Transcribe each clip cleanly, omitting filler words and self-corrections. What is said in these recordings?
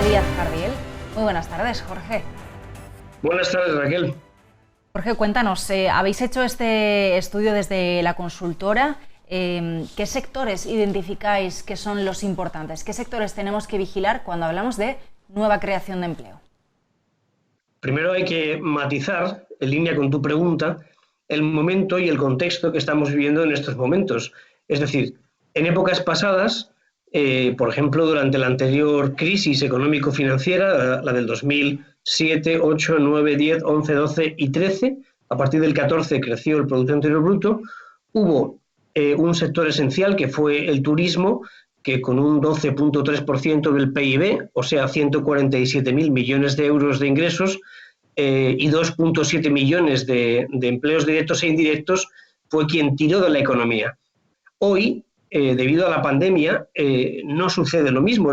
Díaz Cardiel. Muy buenas tardes, Jorge. Buenas tardes, Raquel. Jorge, cuéntanos, habéis hecho este estudio desde la consultora. ¿Qué sectores identificáis que son los importantes? ¿Qué sectores tenemos que vigilar cuando hablamos de nueva creación de empleo? Primero hay que matizar, en línea con tu pregunta, el momento y el contexto que estamos viviendo en estos momentos. Es decir, en épocas pasadas, por ejemplo, durante la anterior crisis económico-financiera, la del 2007, 8, 9, 10, 11, 12 y 13, a partir del 14 creció el Producto Interior Bruto, hubo un sector esencial que fue el turismo, que con un 12.3% del PIB, o sea, 147.000 millones de euros de ingresos y 2.7 millones de empleos directos e indirectos, fue quien tiró de la economía. Hoy, debido a la pandemia, no sucede lo mismo.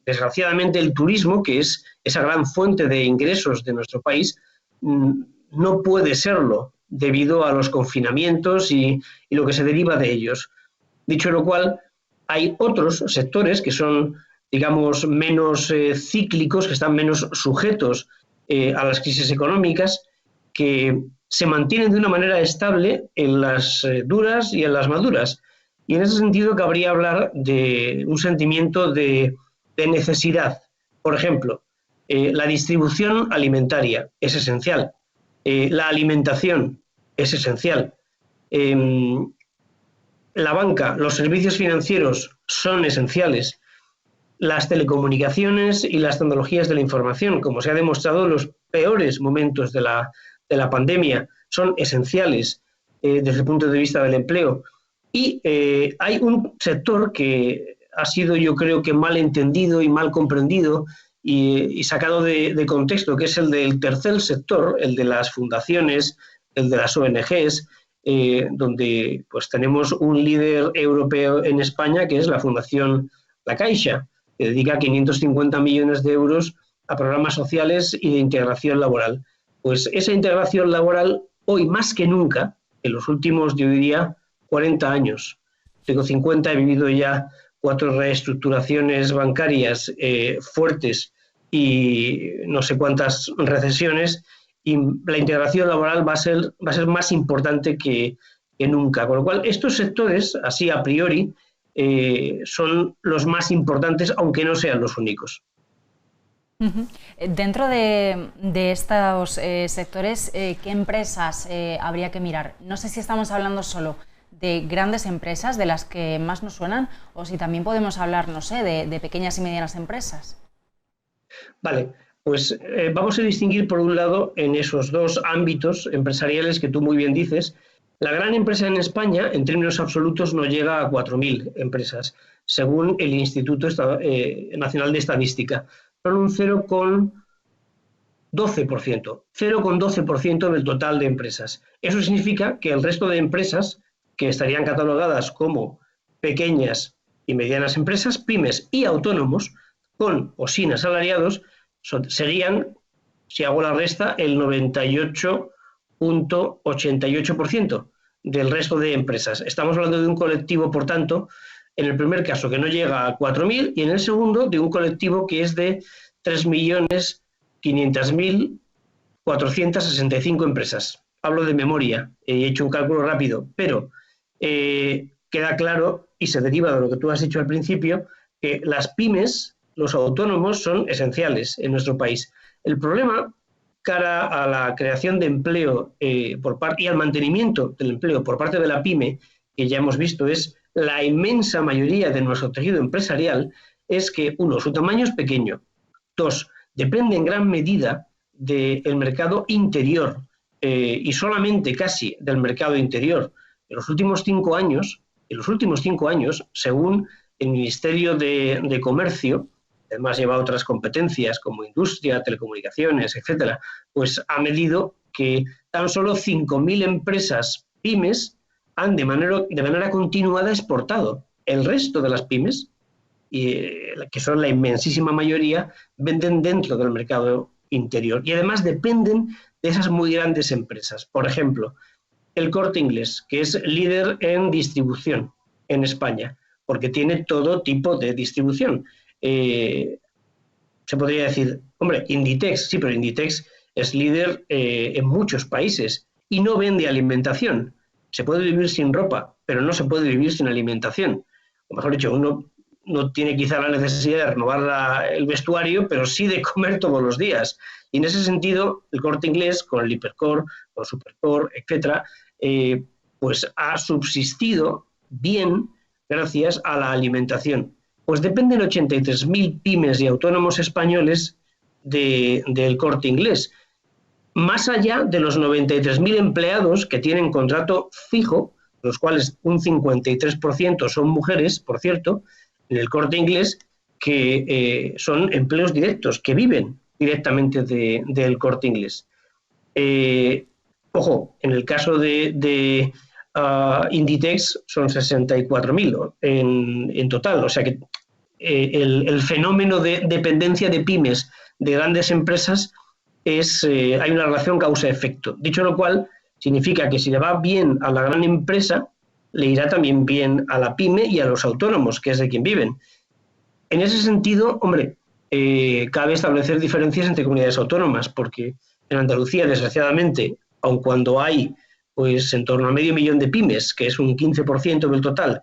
Desgraciadamente, el turismo, que es esa gran fuente de ingresos de nuestro país, no puede serlo debido a los confinamientos y lo que se deriva de ellos. Dicho lo cual, hay otros sectores que son, digamos, menos cíclicos, que están menos sujetos a las crisis económicas, que se mantienen de una manera estable en las duras y en las maduras. Y en ese sentido cabría hablar de un sentimiento de necesidad. Por ejemplo, la distribución alimentaria es esencial. La alimentación es esencial. La banca, los servicios financieros son esenciales. Las telecomunicaciones y las tecnologías de la información, como se ha demostrado en los peores momentos de la pandemia, son esenciales desde el punto de vista del empleo. Y hay un sector que ha sido, yo creo que mal entendido y mal comprendido y sacado de contexto, que es el del tercer sector, el de las fundaciones, el de las ONGs, donde pues tenemos un líder europeo en España, que es la Fundación La Caixa, que dedica 550 millones de euros a programas sociales y de integración laboral. Pues esa integración laboral, hoy más que nunca, en los últimos, yo diría, 40 años, tengo 50, he vivido ya 4 reestructuraciones bancarias fuertes y no sé cuántas recesiones, y la integración laboral va a ser más importante que nunca. Con lo cual, estos sectores, así a priori, son los más importantes, aunque no sean los únicos. Dentro de estos sectores, ¿qué empresas habría que mirar? No sé si estamos hablando solo de grandes empresas, de las que más nos suenan, o si también podemos hablar, no sé, de pequeñas y medianas empresas. Vale, pues vamos a distinguir por un lado en esos dos ámbitos empresariales que tú muy bien dices. La gran empresa en España, en términos absolutos, no llega a 4.000 empresas, según el Instituto Nacional de Estadística. Son un 0,12% del total de empresas. Eso significa que el resto de empresas, que estarían catalogadas como pequeñas y medianas empresas, pymes y autónomos, con o sin asalariados, serían, si hago la resta, el 98.88% del resto de empresas. Estamos hablando de un colectivo, por tanto, en el primer caso que no llega a 4.000 y en el segundo de un colectivo que es de 3.500.465 empresas. Hablo de memoria, he hecho un cálculo rápido, pero queda claro y se deriva de lo que tú has dicho al principio, que las pymes, los autónomos, son esenciales en nuestro país. El problema cara a la creación de empleo y al mantenimiento del empleo por parte de la pyme, que ya hemos visto es la inmensa mayoría de nuestro tejido empresarial, es que, uno, su tamaño es pequeño. Dos, depende en gran medida del mercado interior y solamente casi del mercado interior. En los últimos 5 años, según el Ministerio de Comercio, además lleva otras competencias como industria, telecomunicaciones, etcétera, pues ha medido que tan solo 5.000 empresas pymes han de manera continuada exportado. El resto de las pymes, que son la inmensísima mayoría, venden dentro del mercado interior y además dependen de esas muy grandes empresas. Por ejemplo, el Corte Inglés, que es líder en distribución en España, porque tiene todo tipo de distribución. se podría decir, hombre, Inditex, sí, pero Inditex es líder en muchos países y no vende alimentación. Se puede vivir sin ropa, pero no se puede vivir sin alimentación. O mejor dicho, uno no tiene quizá la necesidad de renovar el vestuario, pero sí de comer todos los días. Y en ese sentido, el Corte Inglés, con el Hipercor, con Supercor, etcétera, pues ha subsistido bien gracias a la alimentación. Pues dependen 83.000 pymes y autónomos españoles del Corte Inglés, más allá de los 93.000 empleados que tienen contrato fijo, los cuales un 53% son mujeres, por cierto, en el Corte Inglés, que son empleos directos, que viven directamente del Corte Inglés. Ojo, en el caso de Inditex son 64.000 en total, o sea que el fenómeno de dependencia de pymes de grandes empresas hay una relación causa-efecto. Dicho lo cual, significa que si le va bien a la gran empresa, le irá también bien a la pyme y a los autónomos, que es de quien viven. En ese sentido, hombre, cabe establecer diferencias entre comunidades autónomas, porque en Andalucía, desgraciadamente, aun cuando hay pues en torno a 500.000 de pymes, que es un 15% del total,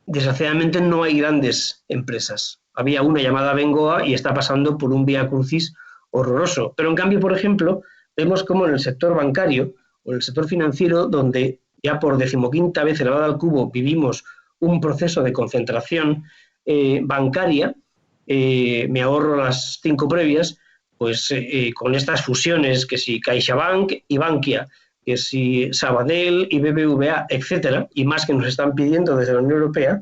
desgraciadamente no hay grandes empresas. Había una llamada Bengoa y está pasando por un viacrucis horroroso. Pero en cambio, por ejemplo, vemos como en el sector bancario o en el sector financiero, donde ya por 15ª vez elevada al cubo vivimos un proceso de concentración bancaria, me ahorro las 5 previas, pues con estas fusiones, que si CaixaBank y Bankia, que si Sabadell y BBVA, etcétera, y más que nos están pidiendo desde la Unión Europea,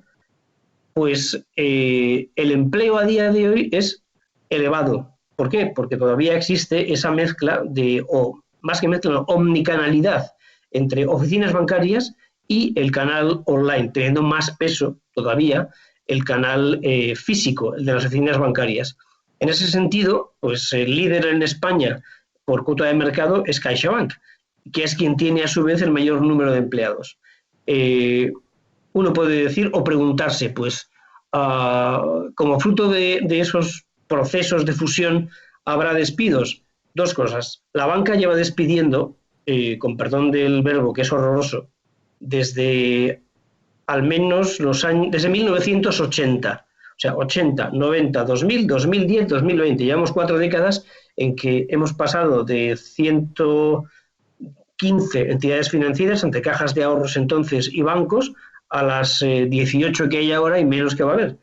pues el empleo a día de hoy es elevado. ¿Por qué? Porque todavía existe esa mezcla o más que mezcla, omnicanalidad entre oficinas bancarias y el canal online, teniendo más peso todavía el canal físico, el de las oficinas bancarias. En ese sentido, pues el líder en España por cuota de mercado es CaixaBank, que es quien tiene a su vez el mayor número de empleados. Uno puede decir o preguntarse, pues, como fruto de esos procesos de fusión, ¿habrá despidos? Dos cosas. La banca lleva despidiendo, con perdón del verbo, que es horroroso, desde al menos desde 1980. O sea, 80, 90, 2000, 2010, 2020. Llevamos 4 décadas en que hemos pasado de 115 entidades financieras, entre cajas de ahorros entonces y bancos, a las 18 que hay ahora y menos que va a haber.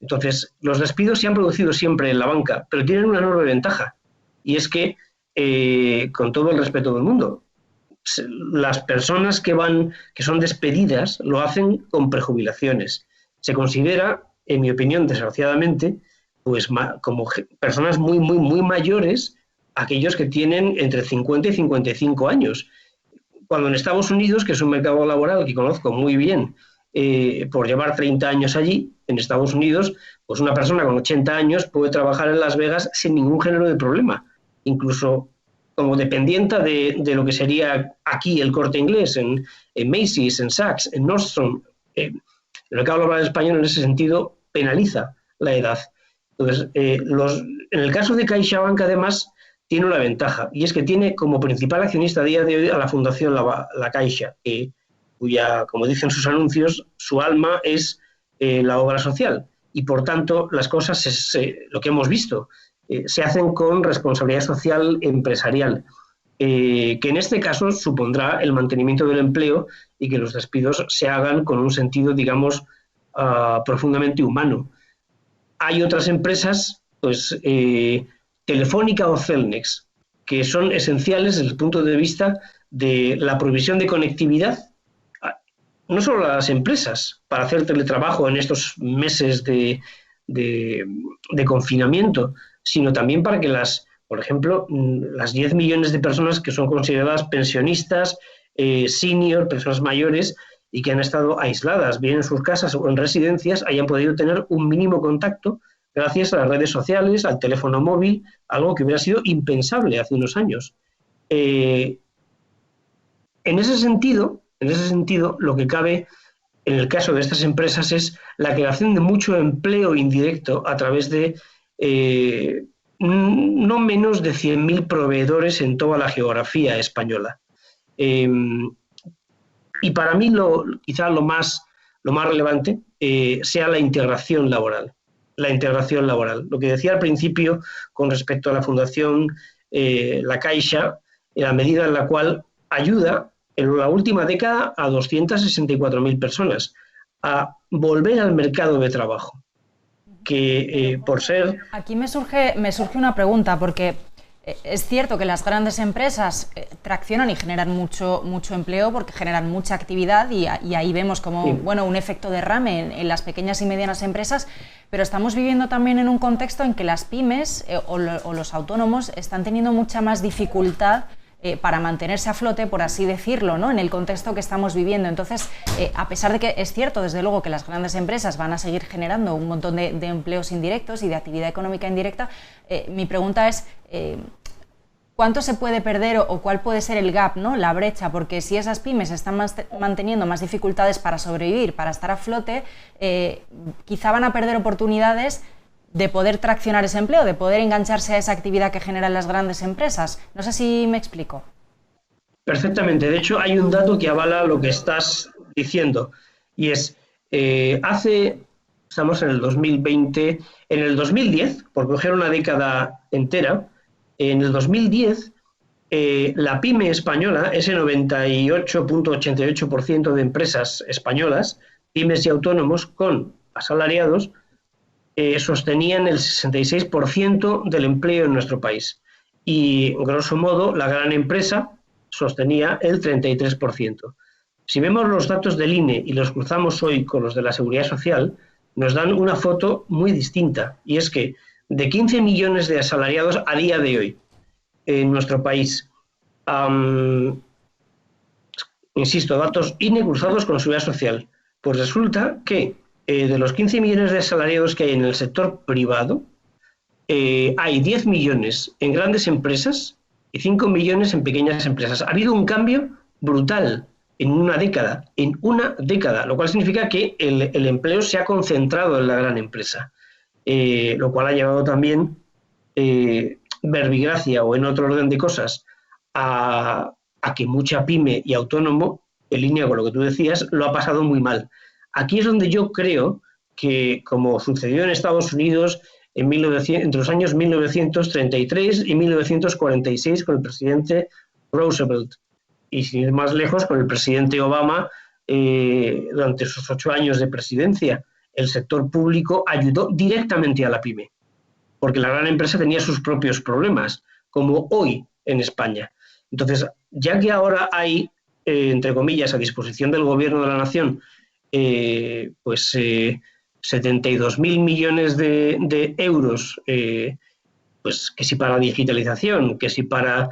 Entonces, los despidos se han producido siempre en la banca, pero tienen una enorme ventaja, y es que, con todo el respeto del mundo, las personas que son despedidas lo hacen con prejubilaciones. Se considera, en mi opinión, desgraciadamente, pues como personas muy, muy, muy mayores aquellos que tienen entre 50 y 55 años. Cuando en Estados Unidos, que es un mercado laboral que conozco muy bien, por llevar 30 años allí, en Estados Unidos, pues una persona con 80 años puede trabajar en Las Vegas sin ningún género de problema, incluso como dependienta de lo que sería aquí el Corte Inglés, en Macy's, en Saks, en Nordstrom. El mercado laboral español en ese sentido penaliza la edad. Entonces, en el caso de CaixaBank, además, tiene una ventaja, y es que tiene como principal accionista a día de hoy a la Fundación La Caixa, cuya, como dicen sus anuncios, su alma es la obra social. Y, por tanto, las cosas, lo que hemos visto, se hacen con responsabilidad social empresarial, que en este caso supondrá el mantenimiento del empleo y que los despidos se hagan con un sentido, digamos, profundamente humano. Hay otras empresas, pues Telefónica o Cellnex, que son esenciales desde el punto de vista de la provisión de conectividad, no solo a las empresas, para hacer teletrabajo en estos meses de confinamiento, sino también para que por ejemplo, las 10 millones de personas que son consideradas pensionistas, senior, personas mayores, y que han estado aisladas, bien en sus casas o en residencias, hayan podido tener un mínimo contacto gracias a las redes sociales, al teléfono móvil, algo que hubiera sido impensable hace unos años. En ese sentido, lo que cabe en el caso de estas empresas es la creación de mucho empleo indirecto a través de no menos de 100.000 proveedores en toda la geografía española. Y para mí quizá lo más relevante sea la integración laboral. La integración laboral. Lo que decía al principio con respecto a la Fundación La Caixa, en la medida en la cual ayuda en la última década a 264.000 personas a volver al mercado de trabajo. Que por ser... Aquí me surge una pregunta, porque es cierto que las grandes empresas traccionan y generan mucho empleo porque generan mucha actividad y ahí vemos como Sí. bueno, un efecto derrame en las pequeñas y medianas empresas, pero estamos viviendo también en un contexto en que las pymes o los autónomos están teniendo mucha más dificultad para mantenerse a flote, por así decirlo, ¿no? En el contexto que estamos viviendo. Entonces, a pesar de que es cierto, desde luego, que las grandes empresas van a seguir generando un montón de empleos indirectos y de actividad económica indirecta, mi pregunta es ¿cuánto se puede perder o cuál puede ser el gap, ¿no? La brecha? Porque si esas pymes están manteniendo más dificultades para sobrevivir, para estar a flote, quizá van a perder oportunidades de poder traccionar ese empleo, de poder engancharse a esa actividad que generan las grandes empresas. No sé si me explico. Perfectamente. De hecho, hay un dato que avala lo que estás diciendo. Y es, estamos en el 2020, en el 2010, por coger una década entera, en el 2010, la pyme española, ese 98.88% de empresas españolas, pymes y autónomos con asalariados, sostenían el 66% del empleo en nuestro país. Y, grosso modo, la gran empresa sostenía el 33%. Si vemos los datos del INE y los cruzamos hoy con los de la Seguridad Social, nos dan una foto muy distinta. Y es que de 15 millones de asalariados a día de hoy en nuestro país, insisto, datos INE cruzados con la Seguridad Social, pues resulta que de los 15 millones de asalariados que hay en el sector privado, hay 10 millones en grandes empresas y 5 millones en pequeñas empresas. Ha habido un cambio brutal en una década, lo cual significa que el empleo se ha concentrado en la gran empresa, lo cual ha llevado también, verbigracia o en otro orden de cosas, a que mucha pyme y autónomo, en línea con lo que tú decías, lo ha pasado muy mal. Aquí es donde yo creo que, como sucedió en Estados Unidos entre los años 1933 y 1946 con el presidente Roosevelt, y sin ir más lejos con el presidente Obama durante sus 8 años de presidencia, el sector público ayudó directamente a la pyme, porque la gran empresa tenía sus propios problemas, como hoy en España. Entonces, ya que ahora hay, entre comillas, a disposición del Gobierno de la Nación, 72.000 millones de euros, pues que si para digitalización, que si para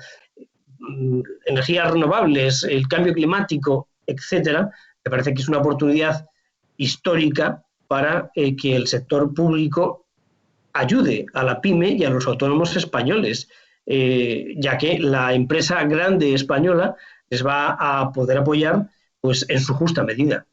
energías renovables, el cambio climático, etcétera, me parece que es una oportunidad histórica para que el sector público ayude a la pyme y a los autónomos españoles, ya que la empresa grande española les va a poder apoyar pues en su justa medida.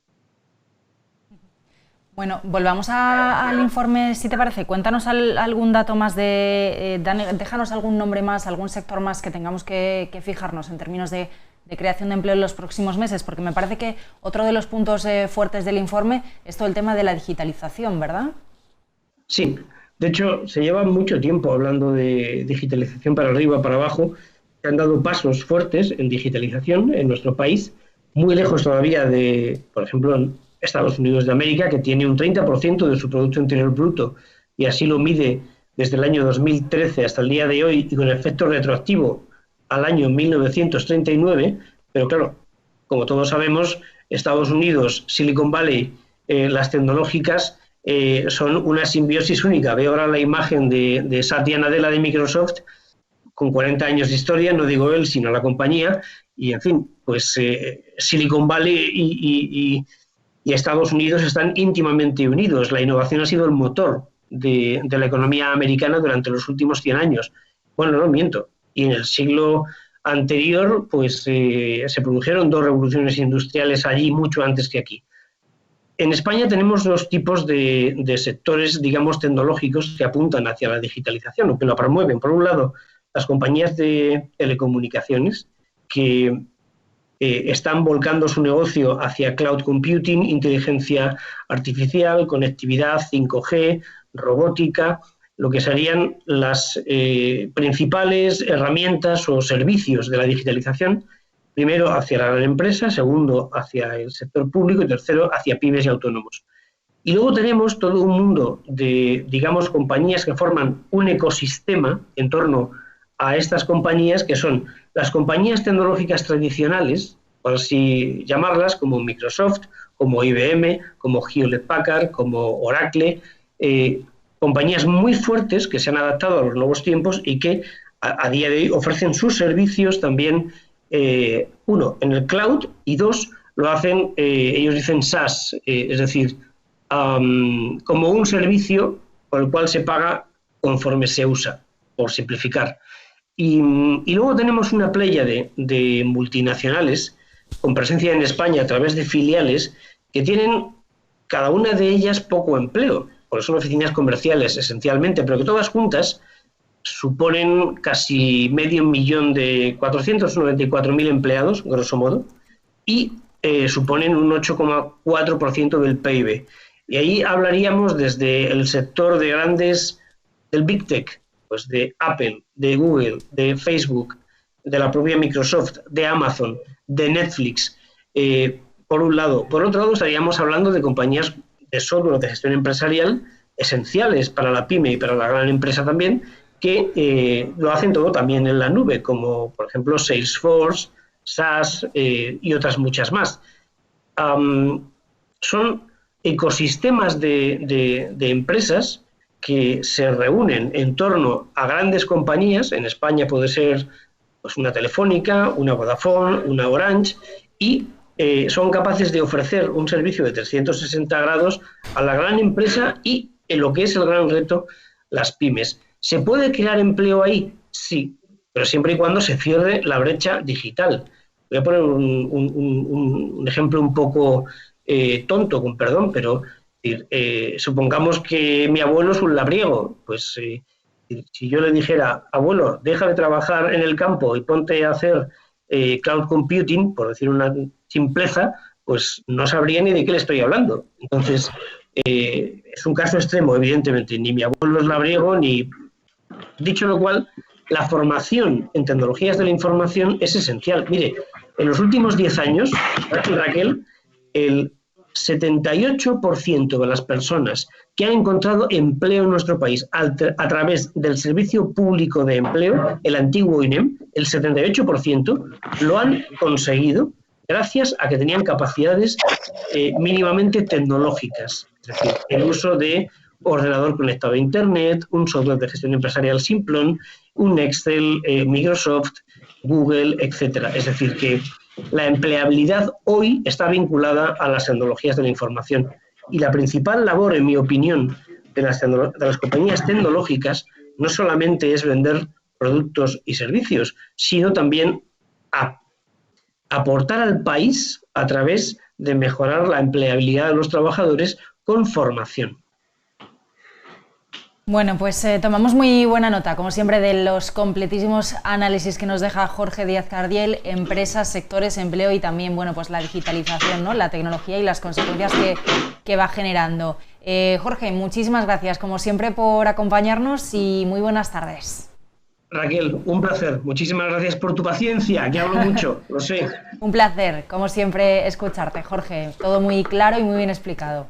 Bueno, volvamos al informe, si te parece. Cuéntanos algún dato más déjanos algún nombre más, algún sector más que tengamos que fijarnos en términos de creación de empleo en los próximos meses, porque me parece que otro de los puntos fuertes del informe es todo el tema de la digitalización, ¿verdad? Sí, de hecho se lleva mucho tiempo hablando de digitalización para arriba, para abajo. Se han dado pasos fuertes en digitalización en nuestro país, muy lejos todavía de, por ejemplo, Estados Unidos de América, que tiene un 30% de su Producto Interior Bruto, y así lo mide desde el año 2013 hasta el día de hoy, y con efecto retroactivo al año 1939, pero claro, como todos sabemos, Estados Unidos, Silicon Valley, las tecnológicas, son una simbiosis única. Veo ahora la imagen de Satya Nadella de Microsoft, con 40 años de historia, no digo él, sino la compañía, y en fin, pues Silicon Valley y Estados Unidos están íntimamente unidos. La innovación ha sido el motor de la economía americana durante los últimos 100 años. Bueno, no miento. Y en el siglo anterior, pues se produjeron 2 revoluciones industriales allí mucho antes que aquí. En España tenemos dos tipos de sectores, digamos, tecnológicos que apuntan hacia la digitalización o que la promueven. Por un lado, las compañías de telecomunicaciones que están volcando su negocio hacia cloud computing, inteligencia artificial, conectividad, 5G, robótica, lo que serían las principales herramientas o servicios de la digitalización, primero hacia la gran empresa, segundo hacia el sector público y tercero hacia pymes y autónomos. Y luego tenemos todo un mundo de, digamos, compañías que forman un ecosistema en torno a estas compañías, que son las compañías tecnológicas tradicionales, por así llamarlas, como Microsoft, como IBM, como Hewlett Packard, como Oracle, compañías muy fuertes que se han adaptado a los nuevos tiempos y que a día de hoy ofrecen sus servicios también, uno, en el cloud, y dos, lo hacen, ellos dicen SaaS, es decir, como un servicio por el cual se paga conforme se usa, por simplificar. Y luego tenemos una playa de multinacionales con presencia en España a través de filiales que tienen cada una de ellas poco empleo, porque son oficinas comerciales esencialmente, pero que todas juntas suponen casi 500.000 494.000 empleados, grosso modo, y suponen un 8,4% del PIB. Y ahí hablaríamos desde el sector de grandes, del Big Tech, pues de Apple, de Google, de Facebook, de la propia Microsoft, de Amazon, de Netflix, por un lado. Por otro lado, estaríamos hablando de compañías de software de gestión empresarial esenciales para la pyme y para la gran empresa también, que lo hacen todo también en la nube, como por ejemplo Salesforce, SaaS y otras muchas más. Son ecosistemas de empresas que se reúnen en torno a grandes compañías. En España puede ser pues una Telefónica, una Vodafone, una Orange, y son capaces de ofrecer un servicio de 360 grados a la gran empresa y, en lo que es el gran reto, las pymes. ¿Se puede crear empleo ahí? Sí, pero siempre y cuando se cierre la brecha digital. Voy a poner un ejemplo un poco tonto, con perdón, pero supongamos que mi abuelo es un labriego. Pues si yo le dijera, abuelo, deja de trabajar en el campo y ponte a hacer cloud computing, por decir una simpleza, pues no sabría ni de qué le estoy hablando. Entonces, es un caso extremo, evidentemente. Ni mi abuelo es labriego, ni... Dicho lo cual, la formación en tecnologías de la información es esencial. Mire, en los últimos 10 años, Raquel, el 78% de las personas que han encontrado empleo en nuestro país a través del Servicio Público de Empleo, el antiguo INEM, el 78% lo han conseguido gracias a que tenían capacidades mínimamente tecnológicas, es decir, el uso de ordenador conectado a Internet, un software de gestión empresarial simplón, un Excel, Microsoft, Google, etcétera. Es decir, que la empleabilidad hoy está vinculada a las tecnologías de la información. Y la principal labor, en mi opinión, de las compañías tecnológicas no solamente es vender productos y servicios, sino también aportar al país a través de mejorar la empleabilidad de los trabajadores con formación. Bueno, pues tomamos muy buena nota, como siempre, de los completísimos análisis que nos deja Jorge Díaz Cardiel, empresas, sectores, empleo y también, bueno, pues la digitalización, ¿no? La tecnología y las consecuencias que va generando. Jorge, muchísimas gracias, como siempre, por acompañarnos y muy buenas tardes. Raquel, un placer. Muchísimas gracias por tu paciencia, que hablo mucho, lo sé. Un placer, como siempre, escucharte, Jorge. Todo muy claro y muy bien explicado.